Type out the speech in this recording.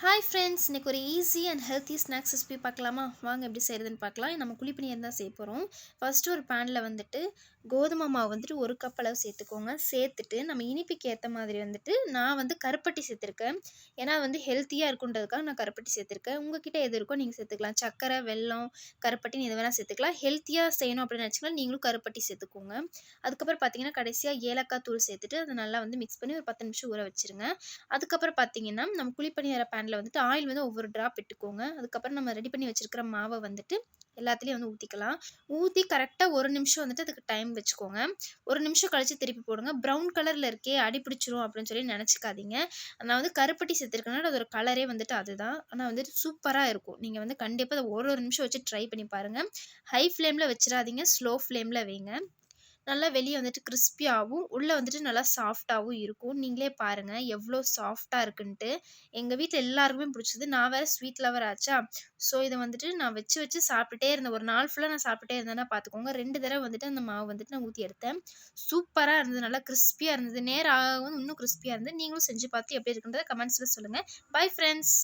Hi friends, இன்னைக்கு ஒரு easy and healthy snacks recipe பார்க்கலாமா? வாங்க எப்படி செய்கிறதுன்னு பார்க்கலாம். நம்ம குழிப்பணியாரம் தான் செய்ய போகிறோம். ஃபஸ்ட்டு ஒரு பேனில் வந்துட்டு கோதுமை மாவு வந்துட்டு 1 கப் அளவு சேர்த்துக்கோங்க. சேர்த்துட்டு நம்ம இனிப்புக்கு ஏற்ற மாதிரி வந்துட்டு நான் வந்து கருப்பட்டி சேர்த்துருக்கேன். ஏன்னா வந்து ஹெல்த்தியாக இருக்குன்றதுக்காக நான் கருப்பட்டி சேர்த்துருக்கேன். உங்ககிட்ட எது இருக்கோ நீங்கள் சேர்த்துக்கலாம். சர்க்கரை, வெல்லம், கருப்பட்டின்னு எது வேணால் சேர்த்துக்கலாம். ஹெல்த்தியாக செய்யணும் அப்படின்னு நினச்சிங்கன்னா நீங்களும் கருப்பட்டி சேர்த்துக்கோங்க. அதுக்கப்புறம் பார்த்தீங்கன்னா கடைசியாக ஏலக்காய் தூள் சேர்த்துட்டு அதை நல்லா வந்து மிக்ஸ் பண்ணி ஒரு 10 நிமிஷம் ஊற வச்சுருங்க. அதுக்கப்புறம் பார்த்தீங்கன்னா, நம்ம குழிப்பணியார பேன்ல வந்துட்டு ஆயில் வந்து ஒவ்வொரு ட்ராப் விட்டுக்கோங்க. அதுக்கப்புறம் நம்ம ரெடி பண்ணி வச்சிருக்கிற மாவ வந்துட்டு எல்லாத்துலயும் வந்து ஊத்திக்கலாம். ஊத்தி கரெக்ட்டா 1 நிமிஷம் வந்துட்டு அதுக்கு டைம் வச்சுக்கோங்க. 1 நிமிஷம் கழிச்சு திருப்பி போடுங்க. ப்ரவுன் கலர்ல இருக்கே அடி பிடிச்சிரும் அப்படின்னு சொல்லி நெனச்சுக்காதீங்க. நான் வந்து கருப்பட்டி சேர்த்துருக்கனால அதோட கலரே வந்துட்டு அதுதான். ஆனா வந்துட்டு சூப்பரா இருக்கும். நீங்க வந்து கண்டிப்பா அத ஒரு நிமிஷம் வச்சு ட்ரை பண்ணி பாருங்க. ஹை ஃப்ளேம்ல வச்சுறாதீங்க. ஸ்லோ ஃப்ளேம்ல வைங்க. நல்லா வெளிய வந்துட்டு கிரிஸ்பியாவும், உள்ள வந்துட்டு நல்லா சாஃப்ட்டாவும் இருக்கும். நீங்களே பாருங்க எவ்ளோ சாஃப்ட்டா இருக்குன்ட்டு. எங்க வீட்ல எல்லாருக்குமே பிடிச்சது. நான் வேற ஸ்வீட் லவர் ஆச்சா, ஸோ இத வந்துட்டு நான் வச்சு வச்சு சாப்பிட்டுட்டே இருந்தேன். ஒரு நாள் ஃபுல்லா நான் சாப்பிட்டுட்டே இருந்தேன்னா பார்த்துக்கோங்க. 2 தடவ வந்துட்டு அந்த மாவு வந்துட்டு நான் ஊத்தி எடுத்தேன். சூப்பரா இருந்தது. நல்லா கிரிஸ்பியா இருந்தது. நேரம் ஆக இன்னும் கிரிஸ்பியா இருந்தது. நீங்களும் செஞ்சு பார்த்து எப்படி இருக்குன்றத கமெண்ட்ஸ்ல சொல்லுங்க. Bye friends.